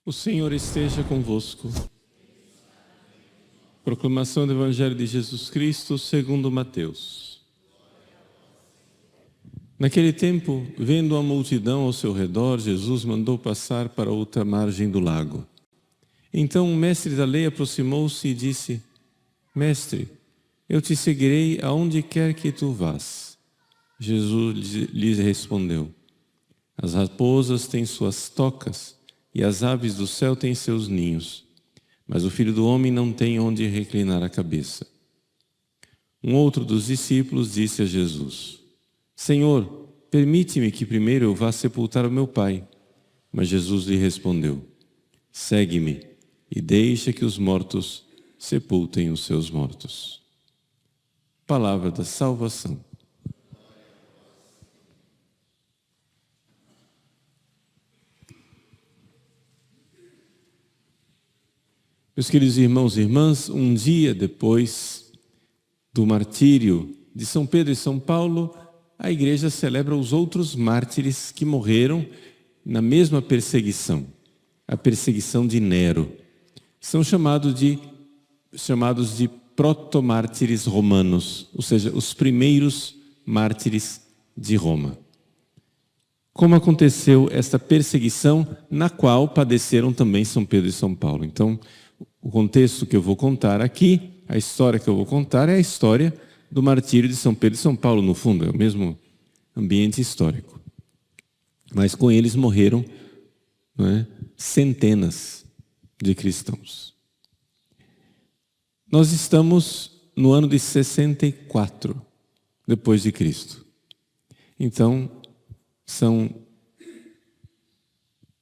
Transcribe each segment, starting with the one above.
O Senhor esteja convosco. Proclamação do Evangelho de Jesus Cristo segundo Mateus. Naquele tempo, vendo a multidão ao seu redor, Jesus mandou passar para outra margem do lago. Então o mestre da lei aproximou-se e disse: Mestre, eu te seguirei aonde quer que tu vás. Jesus lhes respondeu: As raposas têm suas tocas, e as aves do céu têm seus ninhos, mas o Filho do Homem não tem onde reclinar a cabeça. Um outro dos discípulos disse a Jesus: Senhor, permite-me que primeiro eu vá sepultar o meu pai. Mas Jesus lhe respondeu: Segue-me e deixa que os mortos sepultem os seus mortos. Palavra da salvação. Meus queridos irmãos e irmãs, um dia depois do martírio de São Pedro e São Paulo, a Igreja celebra os outros mártires que morreram na mesma perseguição, a perseguição de Nero. São chamados de protomártires romanos, ou seja, os primeiros mártires de Roma. Como aconteceu esta perseguição na qual padeceram também São Pedro e São Paulo. Então, o contexto que eu vou contar aqui, a história que eu vou contar é a história do martírio de São Pedro e São Paulo, no fundo, é o mesmo ambiente histórico. Mas com eles morreram, não é, centenas de cristãos. Nós estamos no ano de 64 depois de Cristo. Então, são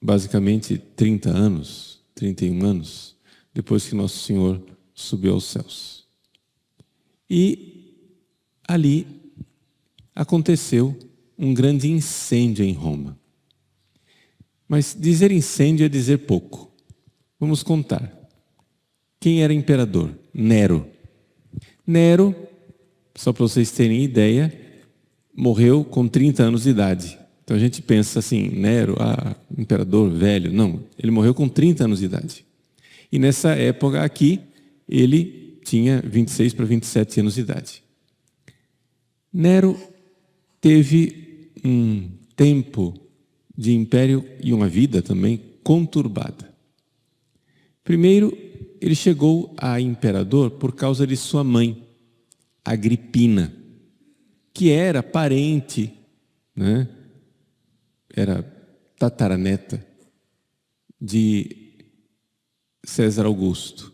basicamente 30 anos, 31 anos, depois que Nosso Senhor subiu aos céus. E ali aconteceu um grande incêndio em Roma. Mas dizer incêndio é dizer pouco. Vamos contar. Quem era imperador? Nero. Nero, só para vocês terem ideia, morreu com 30 anos de idade. Então a gente pensa assim, Nero, imperador velho. Não, ele morreu com 30 anos de idade. E nessa época aqui, ele tinha 26 para 27 anos de idade. Nero teve um tempo de império e uma vida também conturbada. Primeiro, ele chegou a imperador por causa de sua mãe, Agripina, que era parente, né? Era tataraneta de César Augusto.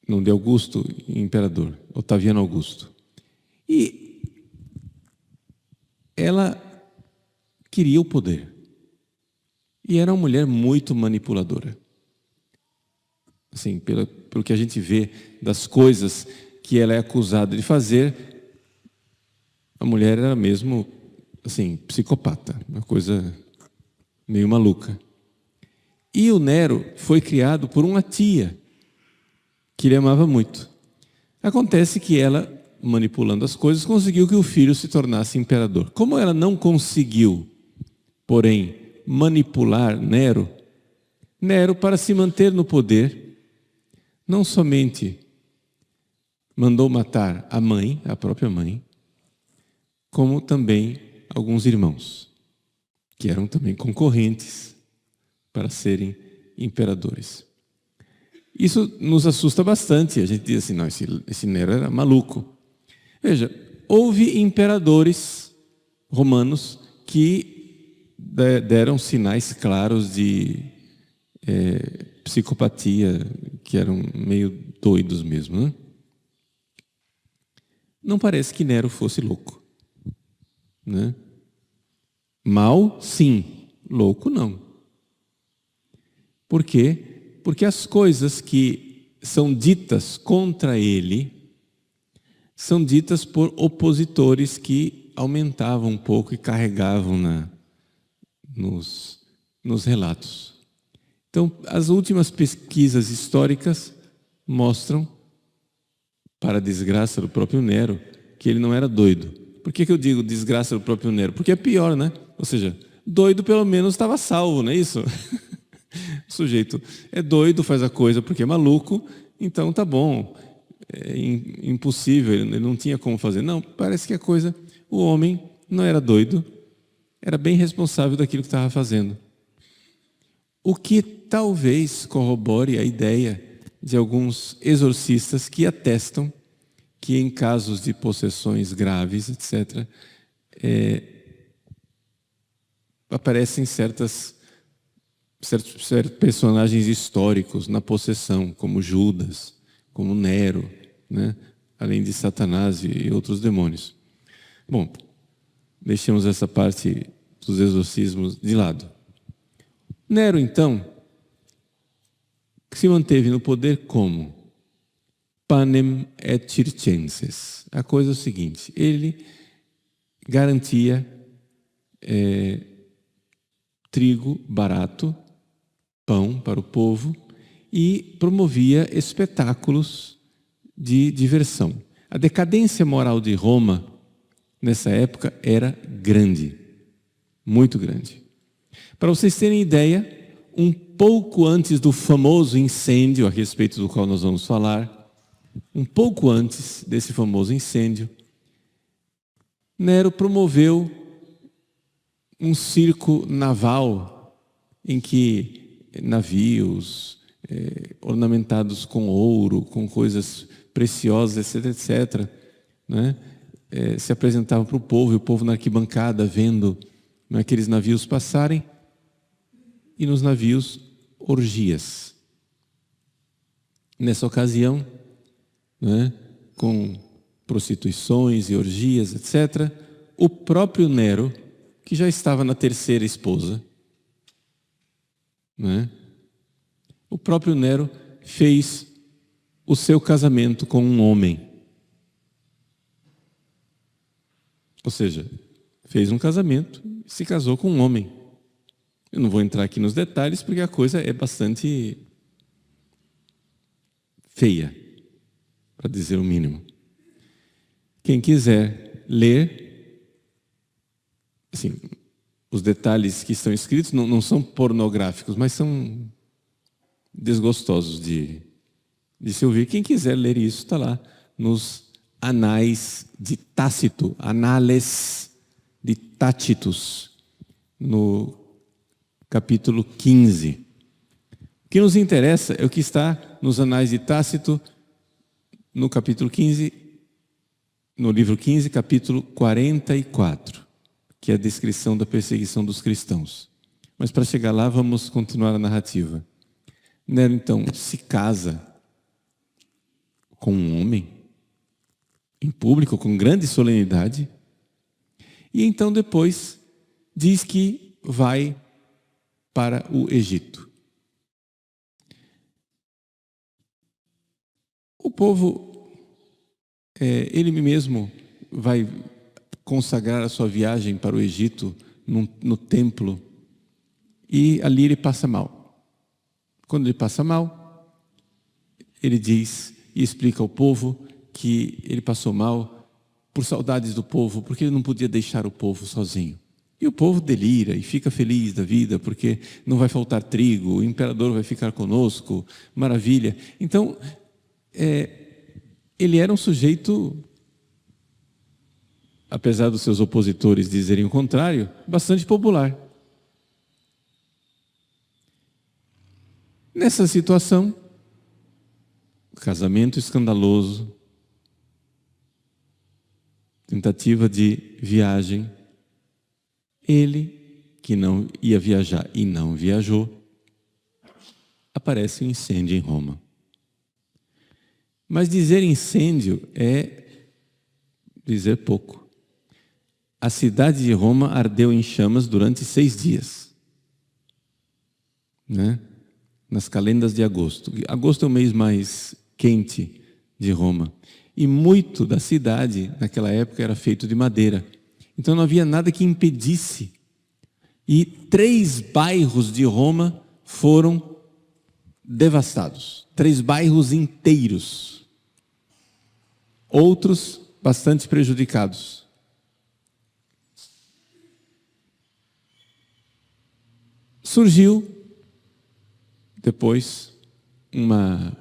Não de Augusto, imperador, Otaviano Augusto. E ela queria o poder. E era uma mulher muito manipuladora. Assim, pelo que a gente vê das coisas que ela é acusada de fazer, a mulher era mesmo, assim, psicopata, uma coisa meio maluca. E o Nero foi criado por uma tia que ele amava muito. Acontece que ela, manipulando as coisas, conseguiu que o filho se tornasse imperador. Como ela não conseguiu, porém, manipular Nero, para se manter no poder, não somente mandou matar a mãe, a própria mãe, como também alguns irmãos, que eram também concorrentes para serem imperadores. Isso nos assusta bastante. A gente diz assim, não, esse Nero era maluco. Veja, houve imperadores romanos que deram sinais claros de psicopatia, que eram meio doidos mesmo, né? Não parece que Nero fosse louco, né? Mal, sim. Louco, não. Por quê? Porque as coisas que são ditas contra ele são ditas por opositores que aumentavam um pouco e carregavam nos relatos. Então, as últimas pesquisas históricas mostram, para a desgraça do próprio Nero, que ele não era doido. Por que eu digo desgraça do próprio Nero? Porque é pior, né? Ou seja, doido pelo menos estava salvo, não é isso? O sujeito é doido, faz a coisa porque é maluco, então tá bom, é impossível, ele não tinha como fazer. Não, parece que a coisa, o homem não era doido, era bem responsável daquilo que estava fazendo. O que talvez corrobore a ideia de alguns exorcistas que atestam que em casos de possessões graves, etc., aparecem certos personagens históricos na possessão, como Judas, como Nero, né? Além de Satanás e outros demônios. Bom, deixemos essa parte dos exorcismos de lado. Nero, então, se manteve no poder como panem et circenses. A coisa é o seguinte, ele garantia trigo barato, pão para o povo e promovia espetáculos de diversão. A decadência moral de Roma, nessa época, era grande, muito grande. Para vocês terem ideia, um pouco antes do famoso incêndio, a respeito do qual nós vamos falar, um pouco antes desse famoso incêndio, Nero promoveu um circo naval em que navios ornamentados com ouro, com coisas preciosas, etc., etc., né, se apresentavam para o povo, e o povo na arquibancada vendo aqueles navios passarem, e nos navios orgias. Nessa ocasião, né, com prostituições e orgias, etc., o próprio Nero, que já estava na terceira esposa, né, o próprio Nero fez o seu casamento com um homem. Ou seja, fez um casamento e se casou com um homem. Eu não vou entrar aqui nos detalhes porque a coisa é bastante feia, para dizer o mínimo. Quem quiser ler, assim, os detalhes que estão escritos não são pornográficos, mas são desgostosos de se ouvir. Quem quiser ler isso, está lá nos Anais de Tácito, Anales de Tácitus, no capítulo 15. O que nos interessa é o que está nos Anais de Tácito, no capítulo 15, no livro 15, capítulo 44, que é a descrição da perseguição dos cristãos. Mas para chegar lá, vamos continuar a narrativa. Nero, então, se casa com um homem, em público, com grande solenidade, e então depois diz que vai para o Egito. O povo, ele mesmo vai consagrar a sua viagem para o Egito no templo, e ali ele passa mal. Quando ele passa mal, ele diz e explica ao povo que ele passou mal por saudades do povo, porque ele não podia deixar o povo sozinho. E o povo delira e fica feliz da vida, porque não vai faltar trigo, o imperador vai ficar conosco, maravilha. Então, ele era um sujeito, apesar dos seus opositores dizerem o contrário, bastante popular. Nessa situação, casamento escandaloso, tentativa de viagem, ele, que não ia viajar e não viajou, aparece um incêndio em Roma. Mas dizer incêndio é dizer pouco. A cidade de Roma ardeu em chamas durante 6 dias, né? Nas calendas de agosto. Agosto é o mês mais quente de Roma. E muito da cidade, naquela época, era feito de madeira. Então não havia nada que impedisse. E 3 bairros de Roma foram devastados. 3 bairros inteiros. Outros bastante prejudicados. Surgiu depois uma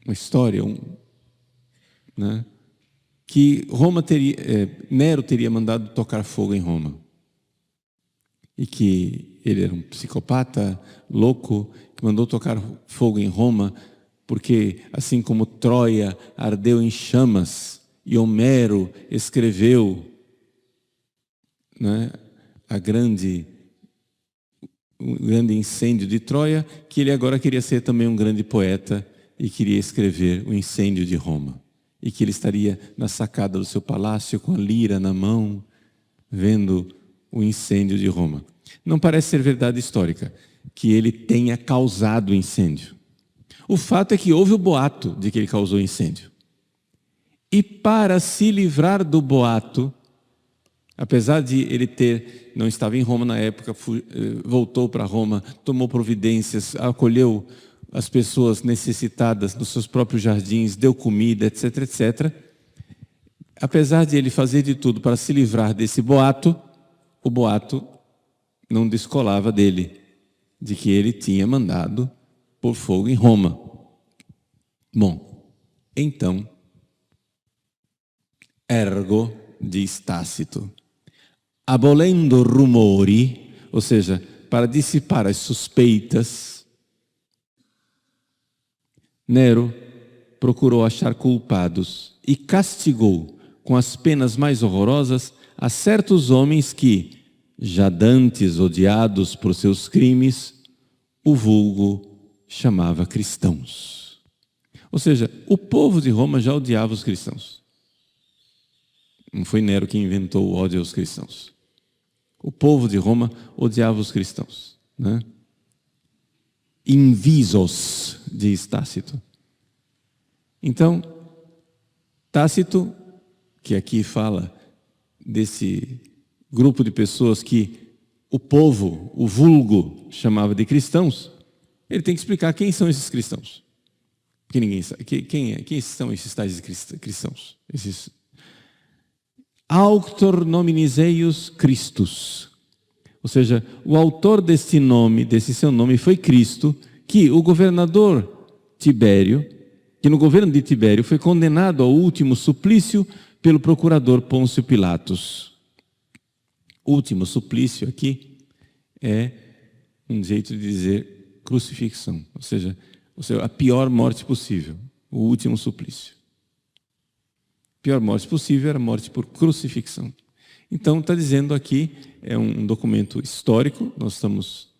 história, né, que Nero teria mandado tocar fogo em Roma. E que ele era um psicopata louco que mandou tocar fogo em Roma, porque assim como Troia ardeu em chamas e Homero escreveu, né, um grande incêndio de Troia, que ele agora queria ser também um grande poeta e queria escrever o incêndio de Roma. E que ele estaria na sacada do seu palácio com a lira na mão, vendo o incêndio de Roma. Não parece ser verdade histórica que ele tenha causado o incêndio. O fato é que houve o boato de que ele causou o incêndio. E para se livrar do boato, apesar de ele não estava em Roma na época, voltou para Roma, tomou providências, acolheu as pessoas necessitadas nos seus próprios jardins, deu comida, etc, etc. Apesar de ele fazer de tudo para se livrar desse boato, o boato não descolava dele, de que ele tinha mandado pôr fogo em Roma. Bom, então, ergo, diz Tácito, abolendo rumori, ou seja, para dissipar as suspeitas, Nero procurou achar culpados e castigou com as penas mais horrorosas a certos homens que, já dantes odiados por seus crimes, o vulgo chamava cristãos. Ou seja, o povo de Roma já odiava os cristãos. Não foi Nero que inventou o ódio aos cristãos. O povo de Roma odiava os cristãos, né? Invisos, diz Tácito. Então, Tácito, que aqui fala desse grupo de pessoas que o povo, o vulgo, chamava de cristãos, ele tem que explicar quem são esses cristãos. Que ninguém sabe. Quem são esses tais cristãos? Esses auctor nominis eius Christus. Ou seja, o autor desse seu nome foi Cristo, que o governador Tibério, que no governo de Tibério foi condenado ao último suplício pelo procurador Pôncio Pilatos. Último suplício aqui é um jeito de dizer crucifixão, ou seja, a pior morte possível, o último suplício. A pior morte possível era a morte por crucifixão. Então, está dizendo aqui, é um documento histórico, nós estamos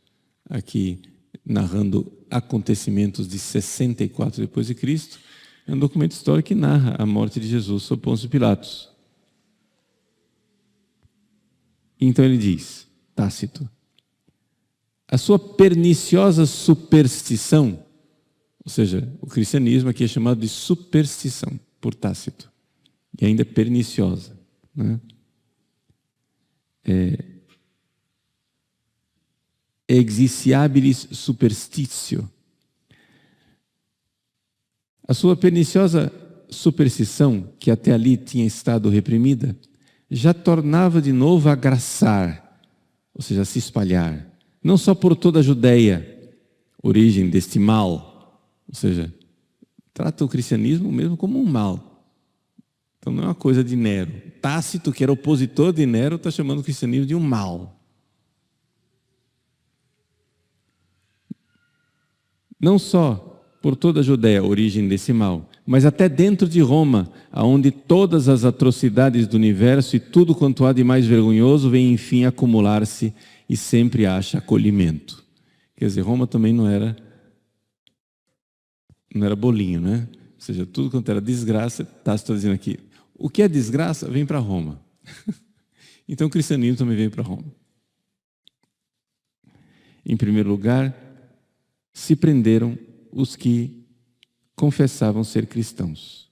aqui narrando acontecimentos de 64 depois de Cristo, é um documento histórico que narra a morte de Jesus sob Pôncio Pilatos. Então ele diz, Tácito, a sua perniciosa superstição, ou seja, o cristianismo aqui é chamado de superstição por Tácito, e ainda é perniciosa, né? Exiciabilis superstitio. A sua perniciosa superstição, que até ali tinha estado reprimida, já tornava de novo a graçar, ou seja, a se espalhar, não só por toda a Judeia, origem deste mal, ou seja, trata o cristianismo mesmo como um mal. Então não é uma coisa de Nero. Tácito, que era opositor de Nero, está chamando o cristianismo de um mal. Não só por toda a Judeia, a origem desse mal, mas até dentro de Roma, aonde todas as atrocidades do universo e tudo quanto há de mais vergonhoso vem enfim acumular-se e sempre acha acolhimento. Quer dizer, Roma também não era bolinho, né? Ou seja, tudo quanto era desgraça, Tácito está dizendo aqui, o que é desgraça vem para Roma. Então o cristianismo também vem para Roma. Em primeiro lugar, se prenderam os que confessavam ser cristãos.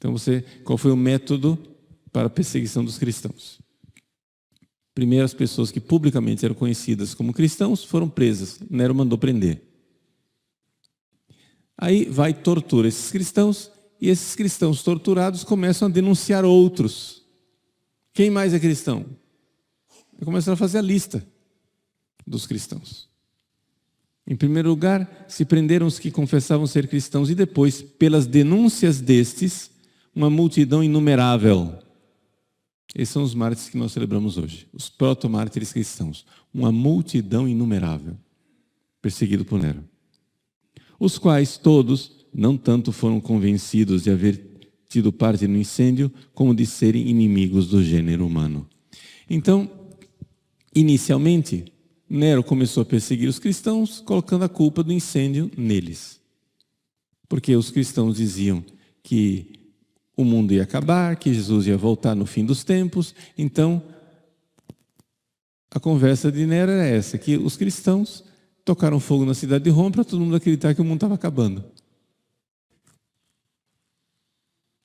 Então, qual foi o método para a perseguição dos cristãos? Primeiro, as pessoas que publicamente eram conhecidas como cristãos foram presas. Nero mandou prender. Aí vai e tortura esses cristãos, e esses cristãos torturados começam a denunciar outros. Quem mais é cristão? Começaram a fazer a lista dos cristãos. Em primeiro lugar, se prenderam os que confessavam ser cristãos, e depois, pelas denúncias destes, uma multidão inumerável. Esses são os mártires que nós celebramos hoje, os proto-mártires cristãos. Uma multidão inumerável, perseguido por Nero. Os quais todos, não tanto foram convencidos de haver tido parte no incêndio, como de serem inimigos do gênero humano. Então, inicialmente, Nero começou a perseguir os cristãos, colocando a culpa do incêndio neles. Porque os cristãos diziam que o mundo ia acabar, que Jesus ia voltar no fim dos tempos. Então, a conversa de Nero era essa, que os cristãos tocaram fogo na cidade de Roma para todo mundo acreditar que o mundo estava acabando.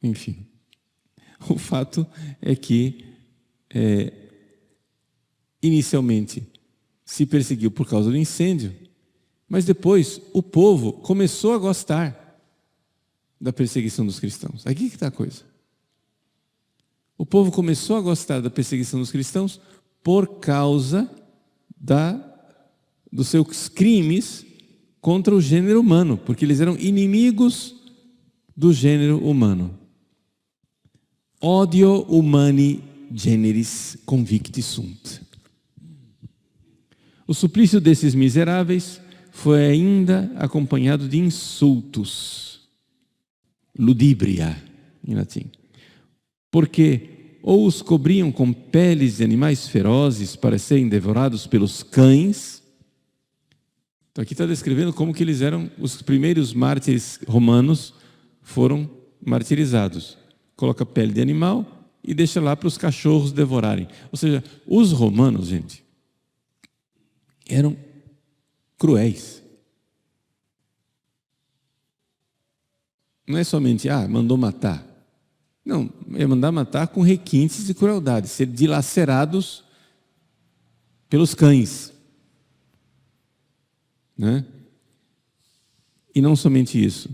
Enfim, o fato é que, inicialmente, se perseguiu por causa do incêndio, mas depois o povo começou a gostar da perseguição dos cristãos. Aqui que está a coisa. O povo começou a gostar da perseguição dos cristãos por causa dos seus crimes contra o gênero humano, porque eles eram inimigos do gênero humano. Odio humani generis convicti sunt. O suplício desses miseráveis foi ainda acompanhado de insultos. Ludibria, em latim. Porque ou os cobriam com peles de animais ferozes para serem devorados pelos cães. Então aqui está descrevendo como que eles eram, os primeiros mártires romanos foram martirizados. Coloca pele de animal e deixa lá para os cachorros devorarem. Ou seja, os romanos, gente, eram cruéis. Não é somente, mandou matar. Não, é mandar matar com requintes de crueldade, ser dilacerados pelos cães. Né? E não somente isso.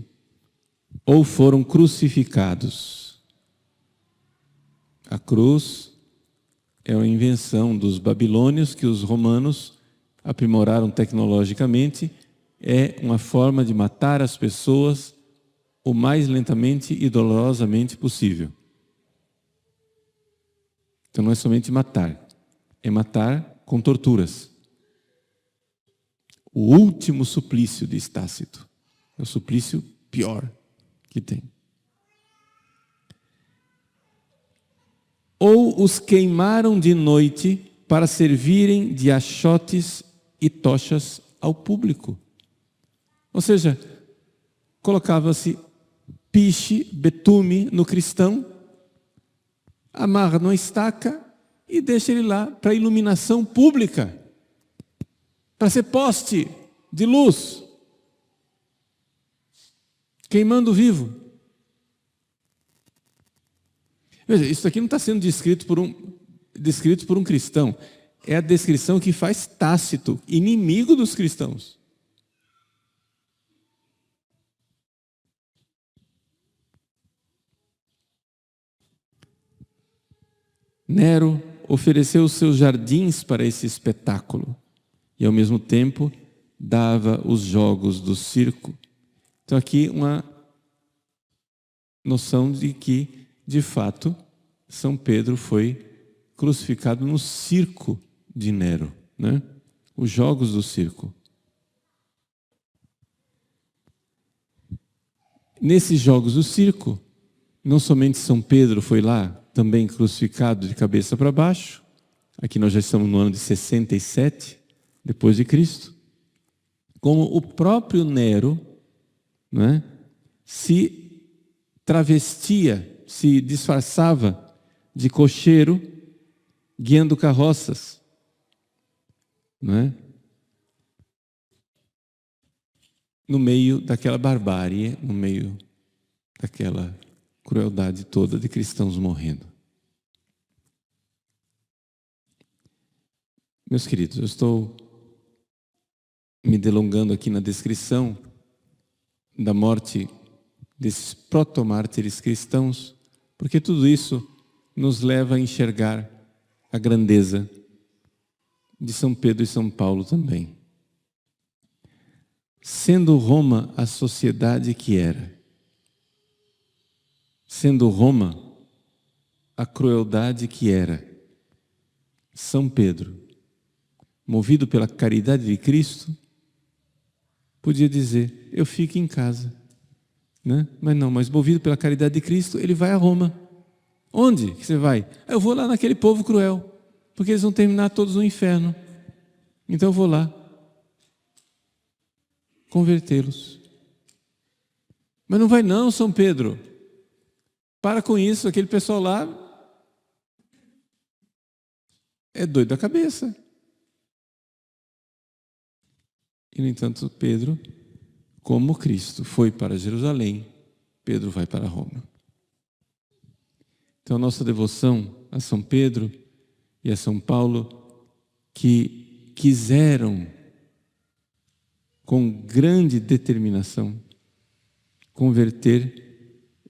Ou foram crucificados. A cruz é uma invenção dos babilônios que os romanos aprimoraram tecnologicamente. É uma forma de matar as pessoas o mais lentamente e dolorosamente possível. Então não é somente matar, é matar com torturas. O último suplício de Tácito é o suplício pior que tem. Ou os queimaram de noite para servirem de achotes e tochas ao público. Ou seja, colocava-se piche, betume no cristão, amarra numa estaca e deixa ele lá para iluminação pública, para ser poste de luz, queimando vivo. Veja, isso aqui não está sendo descrito por um cristão, é a descrição que faz Tácito, inimigo dos cristãos. Nero ofereceu os seus jardins para esse espetáculo e, ao mesmo tempo, dava os jogos do circo. Então, aqui uma noção de que, de fato, São Pedro foi crucificado no circo de Nero, né? Os jogos do circo. Nesses jogos do circo, não somente São Pedro foi lá, também crucificado de cabeça para baixo. Aqui nós já estamos no ano de 67, depois de Cristo. Como o próprio Nero, né, se travestia, se disfarçava de cocheiro, guiando carroças. Né? No meio daquela barbárie, no meio daquela crueldade toda de cristãos morrendo. Meus queridos, eu estou me delongando aqui na descrição da morte desses protomártires cristãos, porque tudo isso nos leva a enxergar a grandeza de São Pedro e São Paulo também. Sendo Roma a sociedade que era, sendo Roma a crueldade que era, São Pedro, movido pela caridade de Cristo, podia dizer, eu fico em casa. Né? Mas movido pela caridade de Cristo, ele vai a Roma. Onde que você vai? Eu vou lá naquele povo cruel, porque eles vão terminar todos no inferno. Então eu vou lá convertê-los. Mas não vai não, São Pedro. Para com isso, aquele pessoal lá é doido da cabeça. E, no entanto, Pedro, como Cristo foi para Jerusalém, Pedro vai para Roma. Então, a nossa devoção a São Pedro e a São Paulo, que quiseram, com grande determinação, converter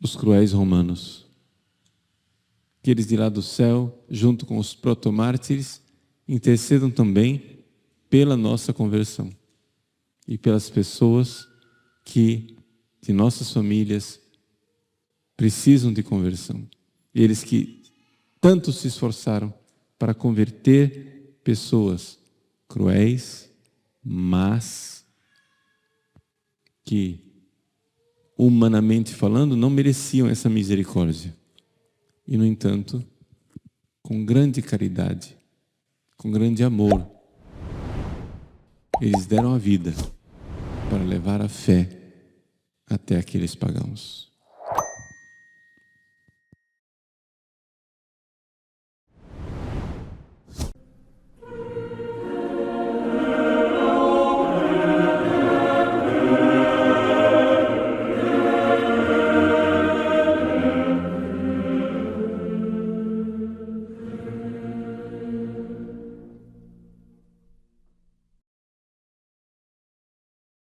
os cruéis romanos. Que eles de lá do céu, junto com os protomártires, intercedam também pela nossa conversão. E pelas pessoas que, de nossas famílias, precisam de conversão. Eles que tanto se esforçaram para converter pessoas cruéis, mas que, humanamente falando, não mereciam essa misericórdia. E, no entanto, com grande caridade, com grande amor, eles deram a vida para levar a fé até aqueles pagãos.